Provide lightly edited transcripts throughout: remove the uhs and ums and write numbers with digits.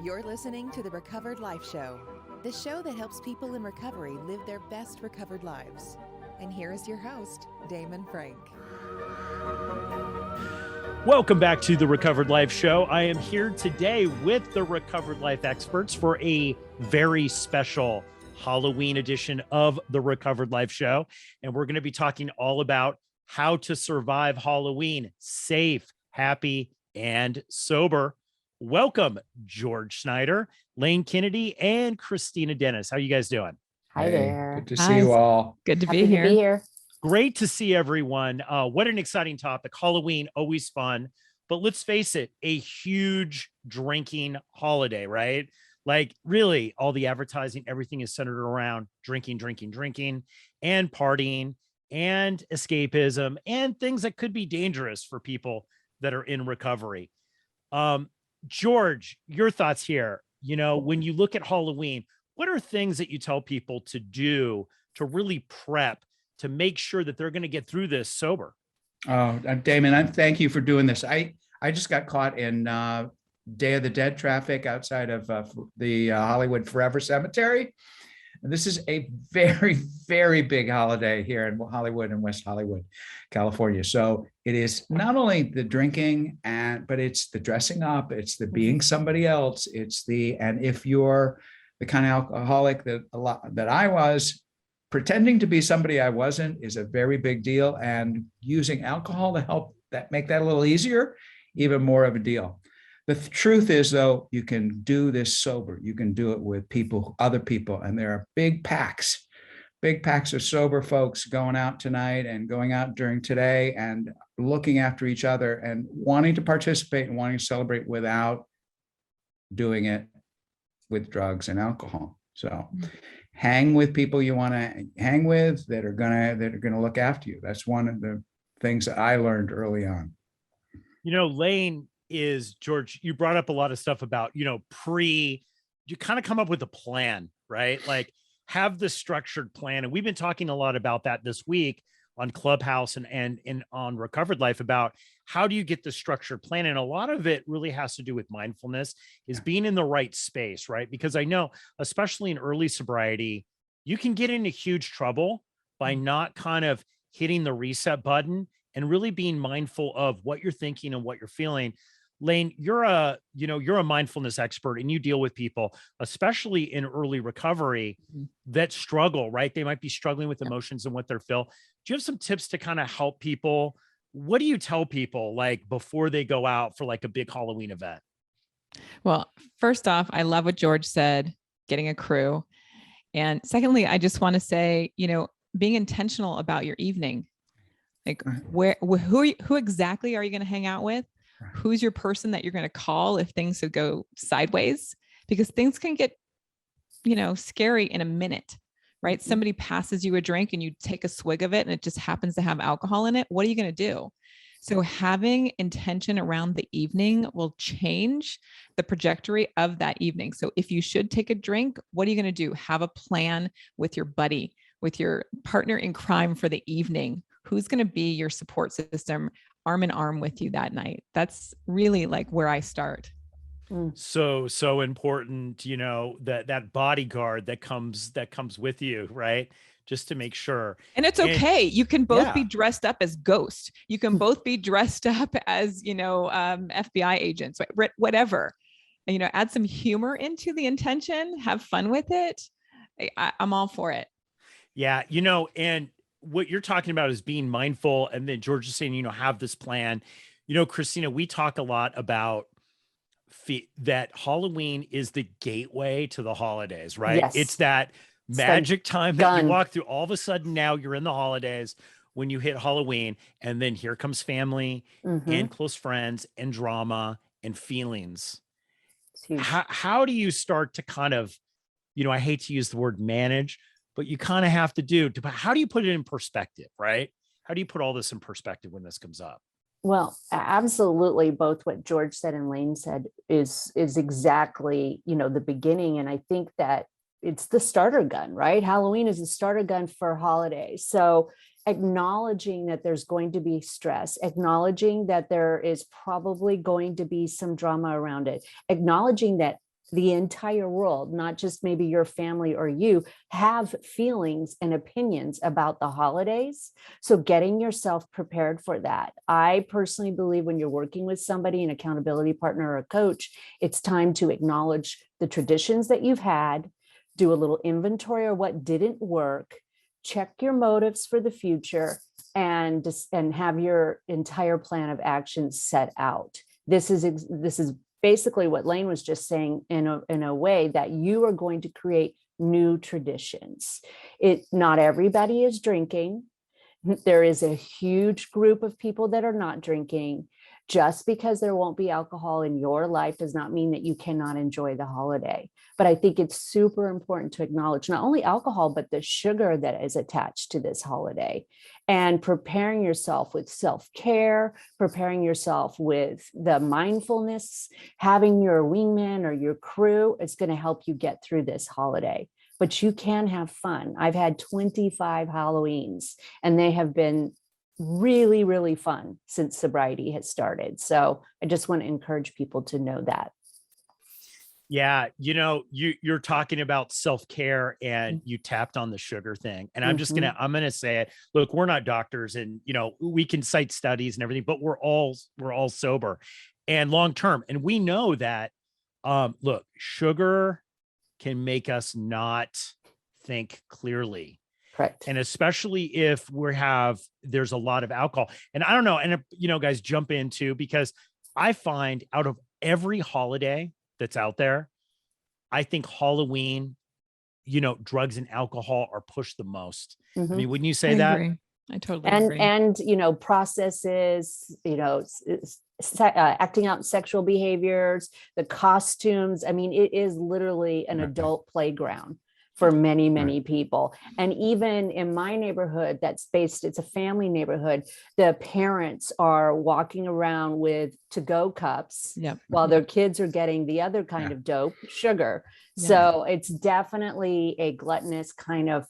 You're listening to the Recovered Life Show, the show that helps people in recovery live their best recovered lives. And here is your host, Damon Frank. Welcome back to the Recovered Life Show. I am here today with the Recovered Life experts for a very special Halloween edition of the Recovered Life Show. And we're going to be talking all about how to survive Halloween safe, happy, and sober. Welcome, George Snyder, Lane Kennedy, and Kristina Dennis. How are you guys doing? Hi there. Good to see you all. Good to Happy be here. Great to see everyone. What an exciting topic. Halloween, always fun. But let's face it, a huge drinking holiday, right? Like really all the advertising, everything is centered around drinking, and partying and escapism and things that could be dangerous for people that are in recovery. George, your thoughts here. You know, when you look at Halloween, what are things that you tell people to do to really prep to make sure that they're going to get through this sober? Oh, Damon, thank you for doing this. I just got caught in Day of the Dead traffic outside of the Hollywood Forever Cemetery. And this is a very, very big holiday here in Hollywood and West Hollywood, California. So it is not only the drinking, but it's the dressing up, it's the being somebody else, and if you're the kind of alcoholic that I was, pretending to be somebody I wasn't is a very big deal. And using alcohol to help make that a little easier, even more of a deal. The truth is, though, you can do this sober. You can do it with other people. And there are big packs of sober folks going out tonight and going out during today and looking after each other and wanting to participate and wanting to celebrate without doing it with drugs and alcohol. So hang with people you want to hang with that are gonna look after you. That's one of the things that I learned early on. You know, Lane, George, you brought up a lot of stuff about, you kind of come up with a plan, right? Like have the structured plan. And we've been talking a lot about that this week on Clubhouse and on Recovered Life about how do you get the structured plan? And a lot of it really has to do with mindfulness, is being in the right space, right? Because I know, especially in early sobriety, you can get into huge trouble by not kind of hitting the reset button and really being mindful of what you're thinking and what you're feeling. Lane, you're a mindfulness expert and you deal with people, especially in early recovery, that struggle, right? They might be struggling with emotions and what they're feeling. Do you have some tips to kind of help people? What do you tell people like before they go out for like a big Halloween event? Well, first off, I love what George said, getting a crew. And secondly, I just want to say, being intentional about your evening. Like who exactly are you going to hang out with? Who's your person that you're going to call if things would go sideways? Because things can get, scary in a minute, right? Somebody passes you a drink and you take a swig of it and it just happens to have alcohol in it. What are you going to do? So having intention around the evening will change the trajectory of that evening. So if you should take a drink, what are you going to do? Have a plan with your buddy, with your partner in crime for the evening. Who's going to be your support system, arm in arm with you that night? That's really like where I start. So important, that bodyguard that comes with you, right? Just to make sure. And it's okay. You can both be dressed up as ghosts. You can both be dressed up as, FBI agents, whatever, add some humor into the intention, have fun with it. I'm all for it. Yeah. And what you're talking about is being mindful. And then George is saying, have this plan. Kristina, we talk a lot about that Halloween is the gateway to the holidays, right? Yes. It's that magic time that you walk through. All of a sudden now you're in the holidays when you hit Halloween, and then here comes family and close friends and drama and feelings. How do you start to kind of, I hate to use the word manage, but you kind of have to how do you put it in perspective, right? How do you put all this in perspective when this comes up? Well, absolutely. Both what George said and Lane said is exactly, the beginning. And I think that it's the starter gun, right? Halloween is the starter gun for holidays. So acknowledging that there's going to be stress, acknowledging that there is probably going to be some drama around it, acknowledging that the entire world, not just maybe your family or you, have feelings and opinions about the holidays. So getting yourself prepared for that. I personally believe when you're working with somebody, an accountability partner or a coach, it's time to acknowledge the traditions that you've had, do a little inventory of what didn't work, check your motives for the future, and have your entire plan of action set out. This is basically what Lane was just saying, in a way that you are going to create new traditions. Not everybody is drinking. There is a huge group of people that are not drinking. Just because there won't be alcohol in your life does not mean that you cannot enjoy the holiday. But I think it's super important to acknowledge not only alcohol, but the sugar that is attached to this holiday, and preparing yourself with self-care, preparing yourself with the mindfulness, having your wingman or your crew is going to help you get through this holiday. But you can have fun. I've had 25 Halloweens, and they have been really, really fun since sobriety has started. So I just want to encourage people to know that. Yeah, you're talking about self-care, and you tapped on the sugar thing. And I'm gonna say it. Look, we're not doctors, and we can cite studies and everything, but we're all sober and long-term. And we know that look, sugar can make us not think clearly. Correct. And especially if there's a lot of alcohol. And I don't know, and guys, jump into, because I find out of every holiday that's out there, I think Halloween, drugs and alcohol are pushed the most. I mean, wouldn't you say that? Agree. I totally agree. And processes, acting out sexual behaviors, the costumes. I mean, it is literally an adult playground for many, many people. And even in my neighborhood, it's a family neighborhood, the parents are walking around with to-go cups while their kids are getting the other kind of dope, sugar. So it's definitely a gluttonous kind of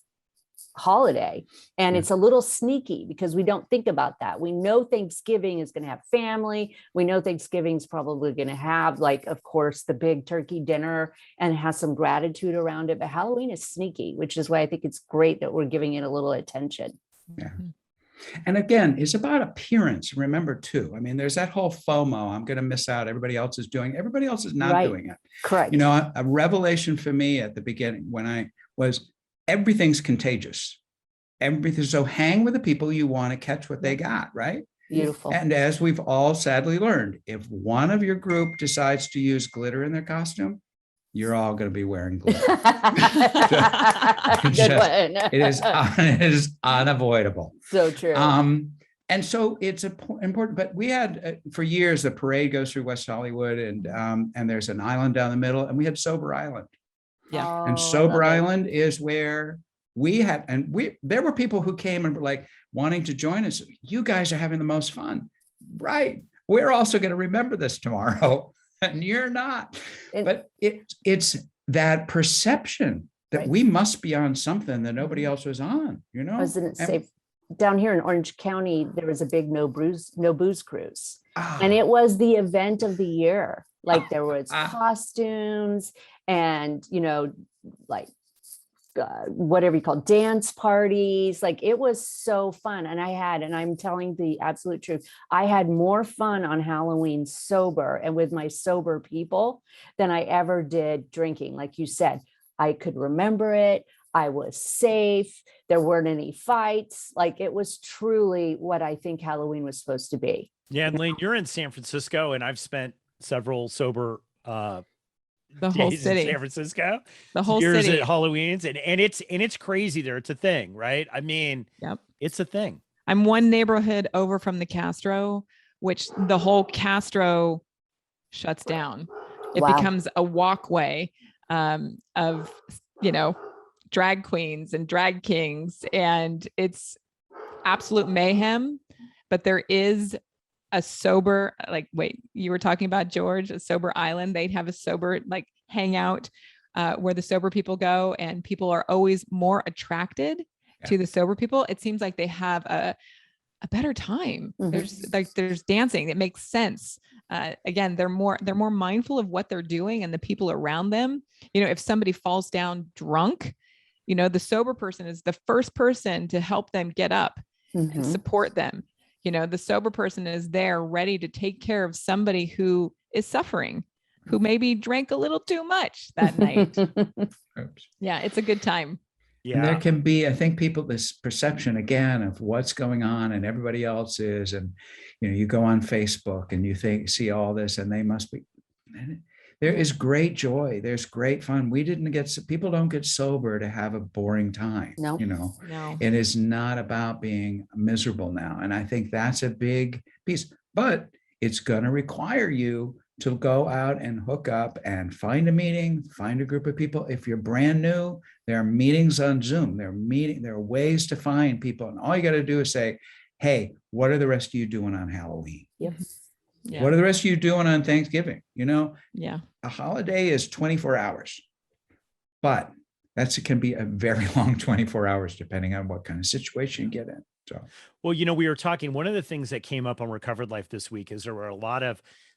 holiday. And it's a little sneaky because we don't think about that. We know Thanksgiving is going to have family. We know Thanksgiving's probably going to have, of course, the big turkey dinner and has some gratitude around it. But Halloween is sneaky, which is why I think it's great that we're giving it a little attention. Yeah. And again, it's about appearance. Remember too, I mean, there's that whole FOMO. I'm going to miss out. Everybody else is doing it. Everybody else is not doing it. Correct. A revelation for me at the beginning everything's contagious. Everything. So hang with the people you want to catch what they got, right? Beautiful. And as we've all sadly learned, if one of your group decides to use glitter in their costume, you're all going to be wearing glitter. It is unavoidable. So true. And so it's important, but we had for years, the parade goes through West Hollywood, and there's an island down the middle, and we had Sober Island. Yeah. And Sober Island is where there were people who came and were like wanting to join us. You guys are having the most fun. Right. We're also going to remember this tomorrow, and you're not. But it's that perception that we must be on something that nobody else was on, I was going to say, down here in Orange County, there was a big no booze cruise. And it was the event of the year. There was costumes and, whatever you call dance parties. It was so fun. And I'm telling the absolute truth, I had more fun on Halloween sober and with my sober people than I ever did drinking. Like you said, I could remember it. I was safe. There weren't any fights. It was truly what I think Halloween was supposed to be. Yeah. And Lane, you're in San Francisco, and I've spent several sober the whole city, in San Francisco, the whole years city at Halloween's, and it's crazy there. It's a thing, right? I mean, it's a thing. I'm one neighborhood over from the Castro, which the whole Castro shuts down. It becomes a walkway of, drag queens and drag kings, and it's absolute mayhem. But there is a sober, you were talking about, George, a Sober Island. They'd have a sober hangout where the sober people go, and people are always more attracted to the sober people. It seems like they have a better time. There's dancing. It makes sense. again, they're more mindful of what they're doing and the people around them. If somebody falls down drunk, the sober person is the first person to help them get up and support them. The sober person is there ready to take care of somebody who is suffering, who maybe drank a little too much that night. Yeah, it's a good time. Yeah. And there can be, I think, this perception again of what's going on and everybody else is, and you go on Facebook and you see all this and they must be. There is great joy. There's great fun. People don't get sober to have a boring time. No. No. It is not about being miserable now. And I think that's a big piece, but it's going to require you to go out and hook up and find a meeting, find a group of people. If you're brand new, there are meetings on Zoom. There are ways to find people. And all you got to do is say, hey, what are the rest of you doing on Halloween? Yep. Yeah. What are the rest of you doing on Thanksgiving? Yeah. A holiday is 24 hours, but it can be a very long 24 hours, depending on what kind of situation you get in. So, well, we were talking, one of the things that came up on Recovered Life this week is there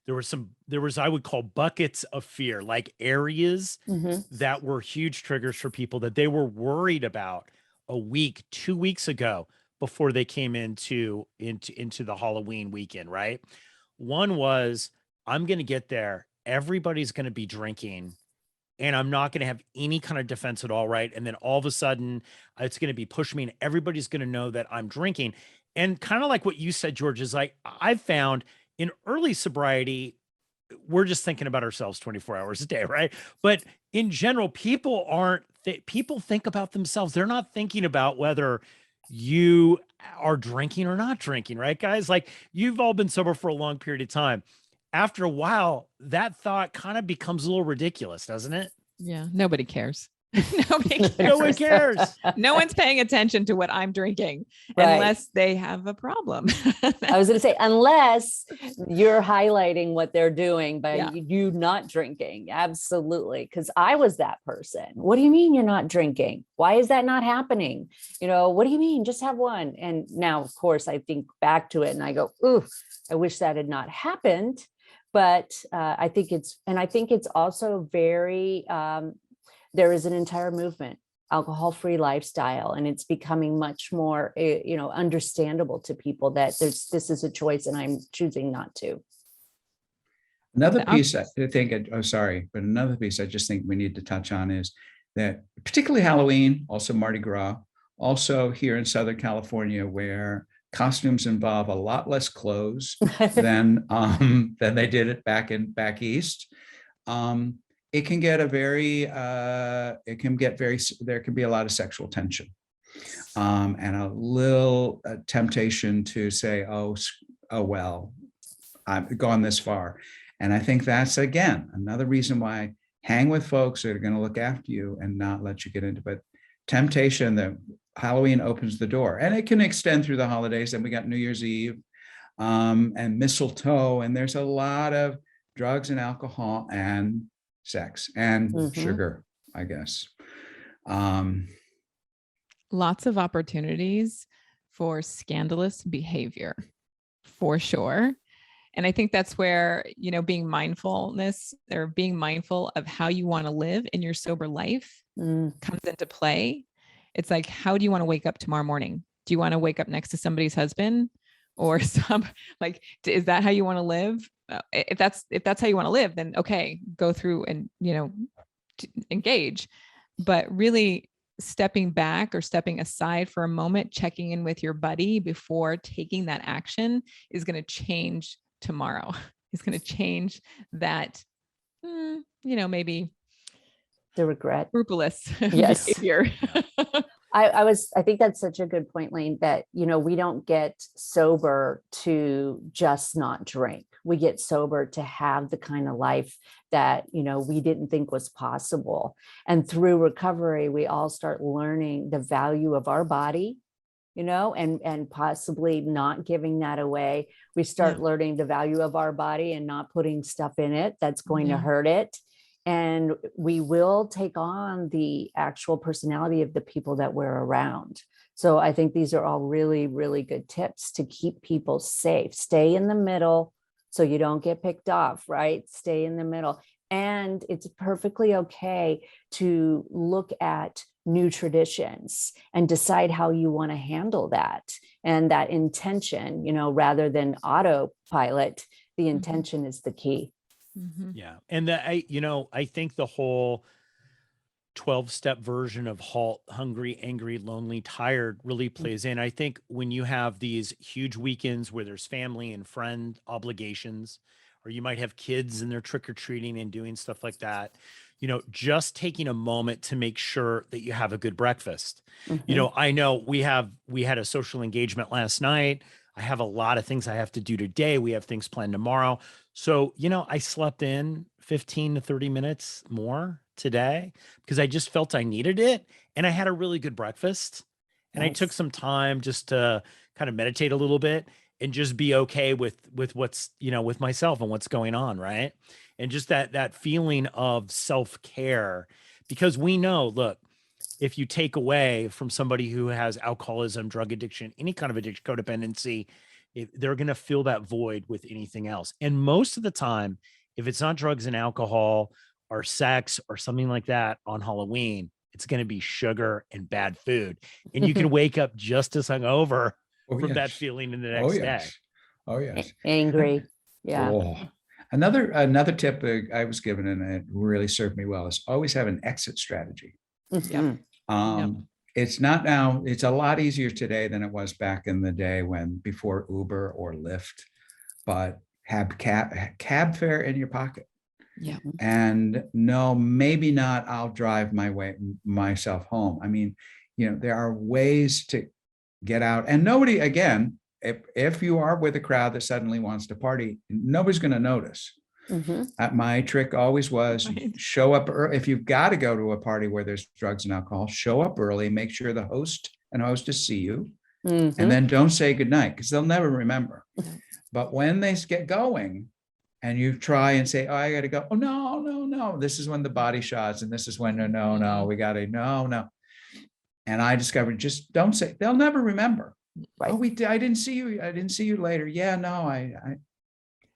was, I would call buckets of fear, like areas that were huge triggers for people that they were worried about a week, 2 weeks ago before they came into the Halloween weekend, right? One was, I'm going to get there. Everybody's going to be drinking and I'm not going to have any kind of defense at all, right? And then all of a sudden it's going to be pushing me and everybody's going to know that I'm drinking. And kind of like what you said, George, is like, I've found in early sobriety, we're just thinking about ourselves 24 hours a day, right? But in general, people think about themselves. They're not thinking about whether you are drinking or not drinking, right, guys? Like, you've all been sober for a long period of time. After a while, that thought kind of becomes a little ridiculous, doesn't it? Yeah. Nobody cares. No one cares. No one's paying attention to what I'm drinking unless they have a problem. I was going to say, unless you're highlighting what they're doing by you not drinking. Absolutely. Because I was that person. What do you mean you're not drinking? Why is that not happening? What do you mean? Just have one. And now, of course, I think back to it and I go, ooh, I wish that had not happened. But I think it's also very, there is an entire movement, alcohol-free lifestyle, and it's becoming much more, understandable to people that this is a choice and I'm choosing not to. Another piece I think, another piece I just think we need to touch on is that particularly Halloween, also Mardi Gras, also here in Southern California, where costumes involve a lot less clothes than they did it back east. It can get there can be a lot of sexual tension and a little temptation to say, oh, well, I've gone this far. And I think that's, again, another reason why hang with folks that are going to look after you and not let you get into it. Temptation, that Halloween opens the door, and it can extend through the holidays. And we got New Year's Eve and mistletoe, and there's a lot of drugs and alcohol and sex and sugar, I guess. Lots of opportunities for scandalous behavior, for sure. And I think that's where, being mindful of how you want to live in your sober life comes into play. It's like, how do you want to wake up tomorrow morning? Do you want to wake up next to somebody's husband or is that how you want to live? If that's how you want to live, then okay, go through and, engage. But really stepping back or stepping aside for a moment, checking in with your buddy before taking that action is going to change tomorrow. It's going to change that, maybe the regret, scrupulous yes. behavior. I think that's such a good point, Lane, that, we don't get sober to just not drink. We get sober to have the kind of life that, we didn't think was possible. And through recovery, we all start learning the value of our body, and possibly not giving that away. We start learning the value of our body and not putting stuff in it that's going to hurt it. And we will take on the actual personality of the people that we're around. So I think these are all really, really good tips to keep people safe. Stay in the middle, so you don't get picked off, right? Stay in the middle. And it's perfectly okay to look at new traditions and decide how you want to handle that. And that intention, rather than autopilot, the intention is the key. Yeah. And I think the whole 12-step version of HALT, hungry, angry, lonely, tired, really plays in. I think when you have these huge weekends where there's family and friend obligations, or you might have kids and they're trick-or-treating and doing stuff like that, just taking a moment to make sure that you have a good breakfast. I know we had a social engagement last night. I have a lot of things I have to do today. We have things planned tomorrow. So, I slept in 15 to 30 minutes more today because I just felt I needed it. And I had a really good breakfast. And I took some time just to kind of meditate a little bit and just be okay with what's, with myself and what's going on. Right. And just that feeling of self-care, because we know, look, if you take away from somebody who has alcoholism, drug addiction, any kind of addiction, codependency, they're going to fill that void with anything else. And most of the time, if it's not drugs and alcohol or sex or something like that on Halloween, it's going to be sugar and bad food. And you can wake up just as hungover from that feeling in the next day. Oh, yes. Angry. Yeah. Oh. Another tip that I was given, and it really served me well, is always have an exit strategy. It's not now, it's a lot easier today than it was back in the day before Uber or Lyft, but have cab fare in your pocket. Yeah. And no, maybe not, I'll drive myself home. I mean, there are ways to get out, and nobody, again, if you are with a crowd that suddenly wants to party, nobody's going to notice. My trick always was show up early. If you've got to go to a party where there's drugs and alcohol, show up early, make sure the host and hostess see you, and then don't say goodnight because they'll never remember. But when they get going and you try and say, oh, I got to go. Oh, no. This is when the body shots, and this is when, no, we got to, no. And I discovered, just don't say, they'll never remember. Right. Oh, I didn't see you. I didn't see you later. Yeah, no, I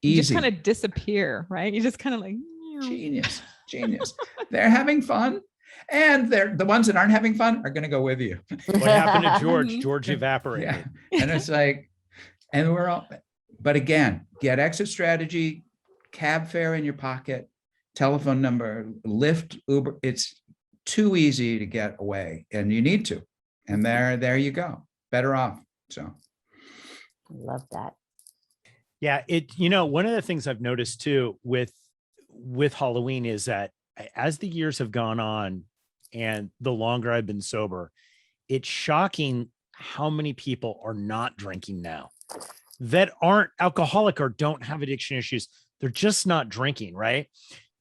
easy. You just kind of disappear, right? You just kind of like genius. They're having fun, and the ones that aren't having fun are going to go with you. What happened to George? George evaporated. Yeah. And it's like, and we're all. But again, get exit strategy, cab fare in your pocket, telephone number, Lyft, Uber. It's too easy to get away, and you need to. And there you go. Better off. So, love that. Yeah, one of the things I've noticed too with Halloween is that as the years have gone on and the longer I've been sober, it's shocking how many people are not drinking now that aren't alcoholic or don't have addiction issues. They're just not drinking, right?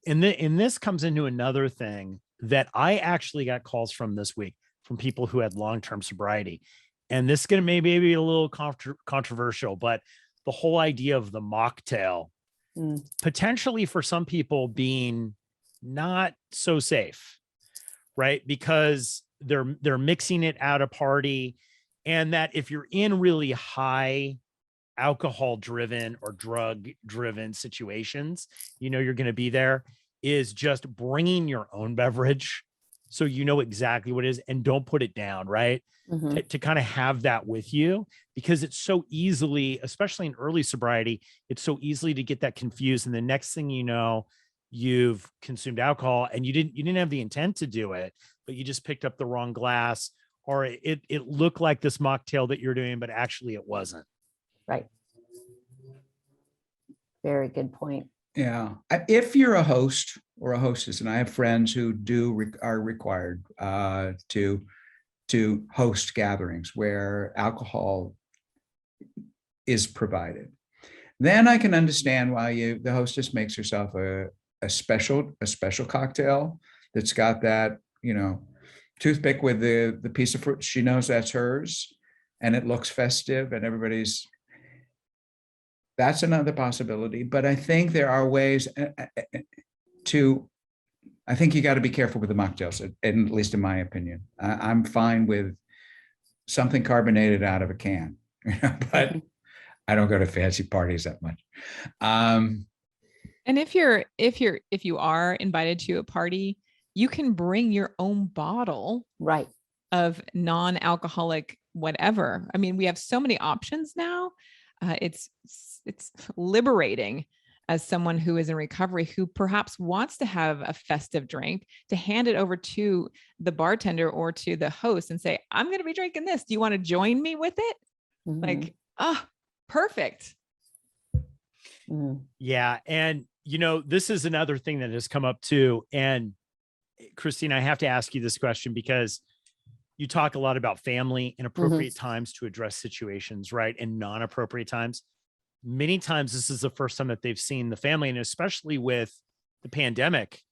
And this comes into another thing that I actually got calls from this week from people who had long-term sobriety. And this is going to maybe be a little controversial, but the whole idea of the mocktail potentially for some people being not so safe, right? Because they're mixing it at a party, and that if you're in really high alcohol driven or drug driven situations, you're going to be there, is just bringing your own beverage. So exactly what it is, and don't put it down, right? To kind of have that with you, because it's so easily, especially in early sobriety, it's so easily to get that confused. And the next thing you know, you've consumed alcohol and you didn't have the intent to do it, but you just picked up the wrong glass, or it looked like this mocktail that you're doing, but actually it wasn't. Right. Very good point. Yeah. If you're a host or a hostess, and I have friends who are required to host gatherings where alcohol is provided, then I can understand why the hostess makes herself a special cocktail that's got that, toothpick with the piece of fruit. She knows that's hers, and it looks festive, and that's another possibility. But I think there are ways I think you got to be careful with the mocktails, at least in my opinion. I'm fine with something carbonated out of a can, but I don't go to fancy parties that much. And if you are invited to a party, you can bring your own bottle Right. of non-alcoholic whatever. I mean, we have so many options now. It's liberating as someone who is in recovery, who perhaps wants to have a festive drink, to hand it over to the bartender or to the host and say, I'm going to be drinking this. Do you want to join me with it? Mhm. Like, perfect. Mhm. Yeah. And, this is another thing that has come up too. And Kristina, I have to ask you this question because you talk a lot about family and appropriate times to address situations, right? And non-appropriate times. Many times this is the first time that they've seen the family, and especially with the pandemic,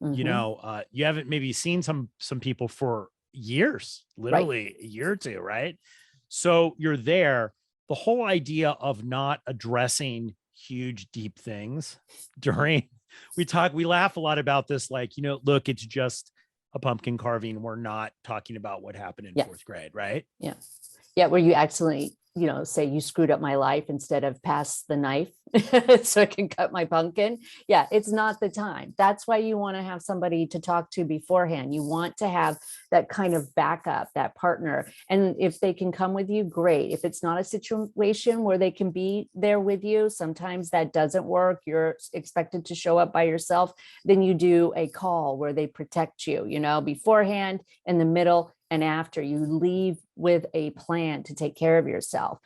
Mhm. you haven't maybe seen some people for years, literally a year or two, right? So you're there. The whole idea of not addressing huge, deep things during, we laugh a lot about this, like, look, it's just a pumpkin carving. We're not talking about what happened in fourth grade, right? Yeah. Yeah. Where you accidentally, say you screwed up my life instead of pass the knife so I can cut my pumpkin. Yeah. It's not the time. That's why you want to have somebody to talk to beforehand. You want to have that kind of backup, that partner. And if they can come with you, great. If it's not a situation where they can be there with you, sometimes that doesn't work. You're expected to show up by yourself. Then you do a call where they protect you, beforehand, in the middle, and after. You leave with a plan to take care of yourself.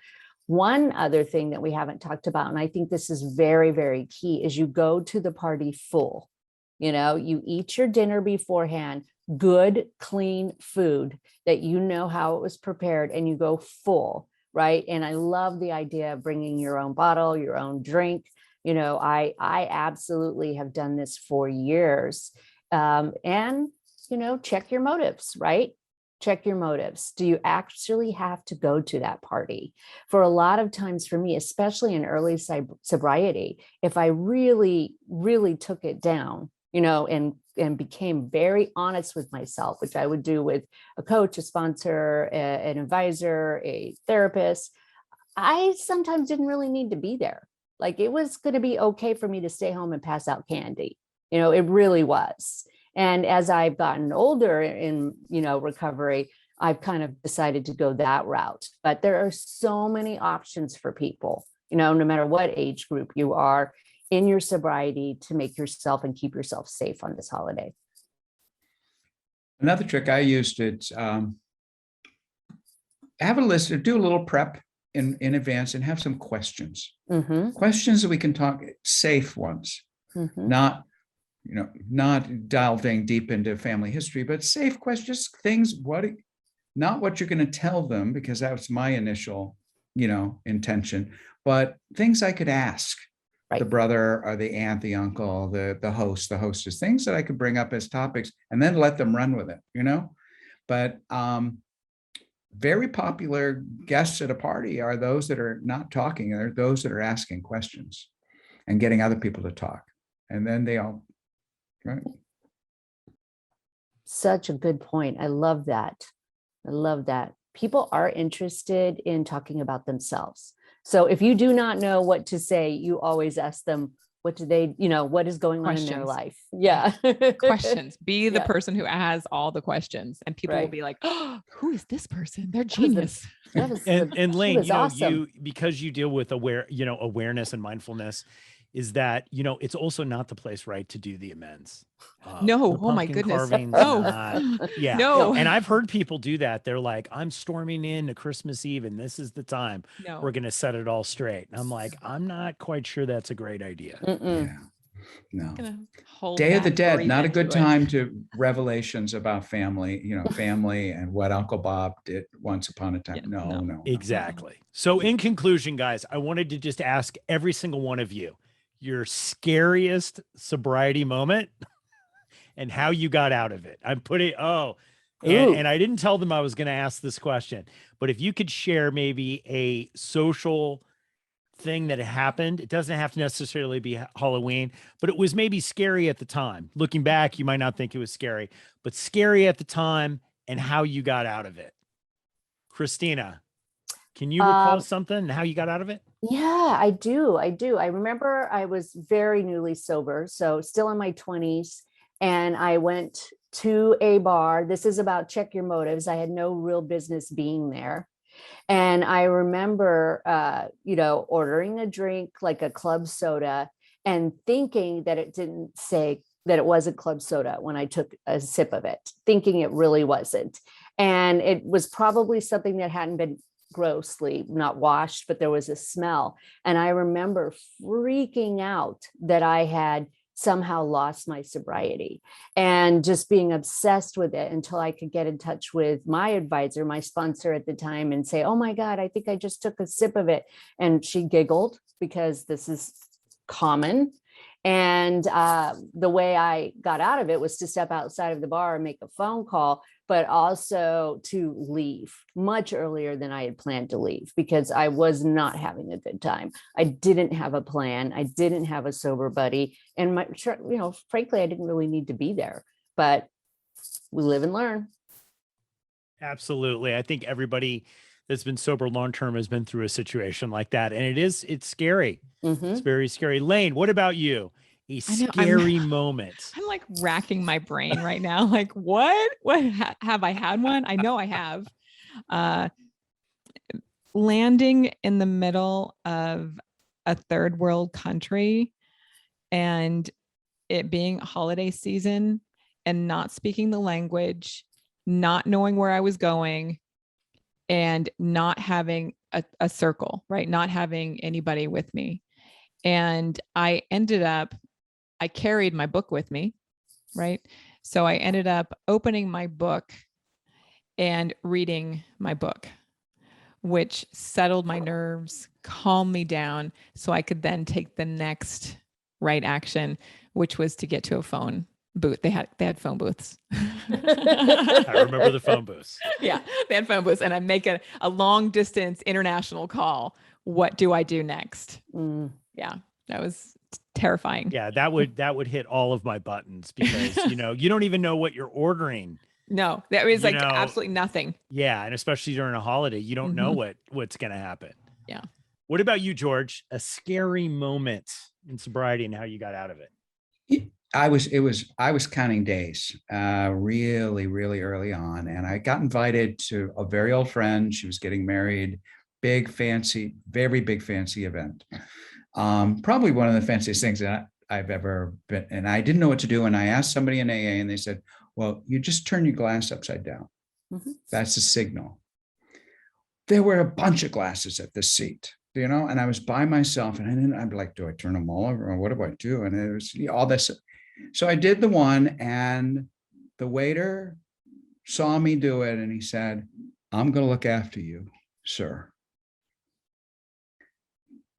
One other thing that we haven't talked about, and I think this is very, very key, is you go to the party full. You eat your dinner beforehand, good, clean food that how it was prepared, and you go full, right? And I love the idea of bringing your own bottle, your own drink. I absolutely have done this for years. And check your motives, right? Check your motives. Do you actually have to go to that party? For a lot of times for me, especially in early sobriety, if I really, really took it down, and became very honest with myself, which I would do with a coach, a sponsor, an advisor, a therapist, I sometimes didn't really need to be there. Like, it was going to be okay for me to stay home and pass out candy. It really was. And as I've gotten older in, recovery, I've kind of decided to go that route. But there are so many options for people, no matter what age group you are in your sobriety, to make yourself and keep yourself safe on this holiday. Another trick I used, it's have a list, or do a little prep in advance, and have some questions. Questions that we can talk, safe ones, not delving deep into family history, but safe questions, things, not what you're going to tell them, because that was my initial, intention, but things I could ask the brother or the aunt, the uncle, the host, the hostess, things that I could bring up as topics, and then let them run with it, But very popular guests at a party are those that are not talking, or those that are asking questions and getting other people to talk. And then they all, right? Such a good point. I love that. I love that. People are interested in talking about themselves. So if you do not know what to say, you always ask them, what do they, what is going on in their life? Yeah. Questions. Be the Yeah. person who has all the questions, and people will Right. be like, oh, who is this person? They're genius. And Lane, was awesome. because you deal with awareness and mindfulness, is that, it's also not the place, right, to do the amends. No. The Oh my pumpkin goodness. carving's No. not- yeah. No. And I've heard people do that. They're like, I'm storming into Christmas Eve, and this is the time No. we're going to set it all straight. And I'm like, I'm not quite sure that's a great idea. Yeah. No. Day of the Dead, not a good time to revelations about family, family and what Uncle Bob did once upon a time. Yeah, No. Exactly. So in conclusion, guys, I wanted to just ask every single one of you your scariest sobriety moment and how you got out of it. I'm putting, and I didn't tell them I was going to ask this question, but if you could share maybe a social thing that happened, it doesn't have to necessarily be Halloween, but it was maybe scary at the time. Looking back, you might not think it was scary, but scary at the time, and how you got out of it. Kristina, Can you recall something and how you got out of it? Yeah, I do. I remember I was very newly sober, so still in my 20s, and I went to a bar. This is about check your motives. I had no real business being there. And I remember, ordering a drink like a club soda and thinking that it didn't say that it wasn't club soda when I took a sip of it, thinking it really wasn't. And it was probably something that hadn't been grossly not washed, but there was a smell. And I remember freaking out that I had somehow lost my sobriety and just being obsessed with it until I could get in touch with my advisor, my sponsor at the time, and say, oh my God, I think I just took a sip of it. And she giggled because this is common. And the way I got out of it was to step outside of the bar and make a phone call, but also to leave much earlier than I had planned to leave because I was not having a good time. I didn't have a plan. I didn't have a sober buddy. And frankly, I didn't really need to be there, but we live and learn. Absolutely. I think everybody that's been sober long-term has been through a situation like that. And it's scary. Mm-hmm. It's very scary. Lane, what about you? A scary moment. I'm like racking my brain right now. Like, what have I had one? I know I have. Landing in the middle of a third world country and it being holiday season and not speaking the language, not knowing where I was going, and not having a circle, right? Not having anybody with me. And I carried my book with me, right? So I ended up opening my book and reading my book, which settled my nerves, calmed me down so I could then take the next right action, which was to get to a phone booth. They had phone booths. I remember the phone booths. Yeah, they had phone booths, and I make a long distance international call. What do I do next? Yeah, that was terrifying. Yeah, that would hit all of my buttons because you don't even know what you're ordering. No, that was absolutely nothing. Yeah, and especially during a holiday, you don't know what's going to happen. Yeah. What about you, George? A scary moment in sobriety and how you got out of it? I was counting days really, really early on. And I got invited to a very old friend. She was getting married, very big, fancy event. Probably one of the fanciest things that I've ever been. And I didn't know what to do. And I asked somebody in AA and they said, well, you just turn your glass upside down. Mm-hmm. That's a signal. There were a bunch of glasses at the seat. And I was by myself and I'd be like, do I turn them all over or what do I do? And it was all this. So I did the one and the waiter saw me do it and he said, I'm going to look after you, sir.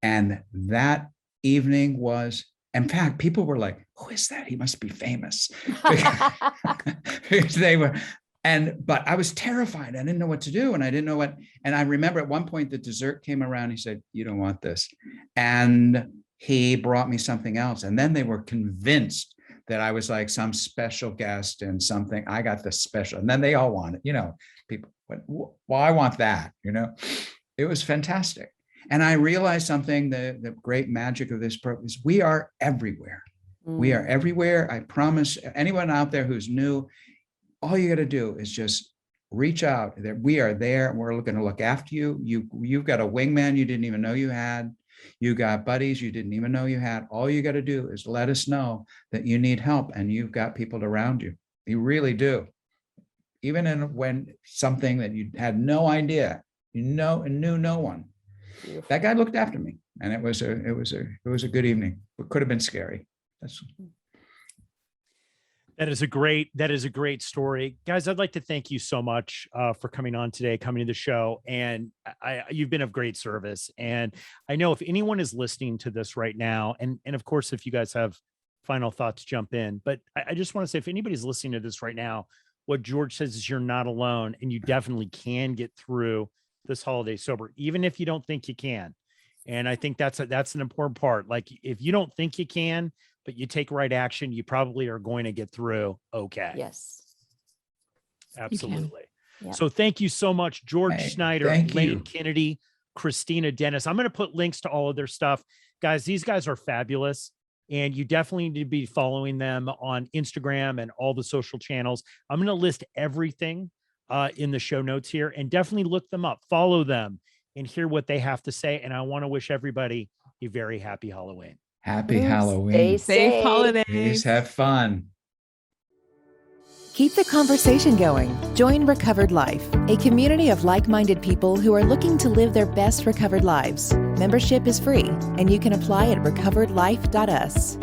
And that evening was, in fact, people were like, who is that? He must be famous. Because they were. But I was terrified. I didn't know what to do. And I didn't know what, and I remember at one point the dessert came around. He said, you don't want this. And he brought me something else. And then they were convinced that I was like some special guest and something. I got the special. And then they all wanted, people, well, I want that, It was fantastic. And I realized something, the great magic of this program is we are everywhere. We are everywhere. I promise anyone out there who's new, all you got to do is just reach out. We are there and we're going to look after you. You've got a wingman you didn't even know you had. You got buddies you didn't even know you had. All you got to do is let us know that you need help and you've got people around you. You really do. Even when something that you had no idea, and knew no one. That guy looked after me and it was a good evening. It could have been scary. That is a great story. Guys, I'd like to thank you so much for coming on today, coming to the show. And you've been of great service. And I know if anyone is listening to this right now, and of course, if you guys have final thoughts, jump in. But I just want to say, if anybody's listening to this right now, what George says is you're not alone and you definitely can get through this holiday sober, even if you don't think you can. And I think that's an important part. Like if you don't think you can, but you take right action, you probably are going to get through. Okay. Yes. Absolutely. Yep. So thank you so much, George Hey, Snyder, thank Lane you. Kennedy, Kristina Dennis. I'm going to put links to all of their stuff. Guys, these guys are fabulous. And you definitely need to be following them on Instagram and all the social channels. I'm going to list everything in the show notes here, and definitely look them up, follow them, and hear what they have to say. And I want to wish everybody a very happy Halloween. Happy Stay Halloween. Safe safe. holidays. Please have fun. Keep the conversation going. Join Recovered Life, a community of like-minded people who are looking to live their best recovered lives. Membership is free, and you can apply at recoveredlife.us.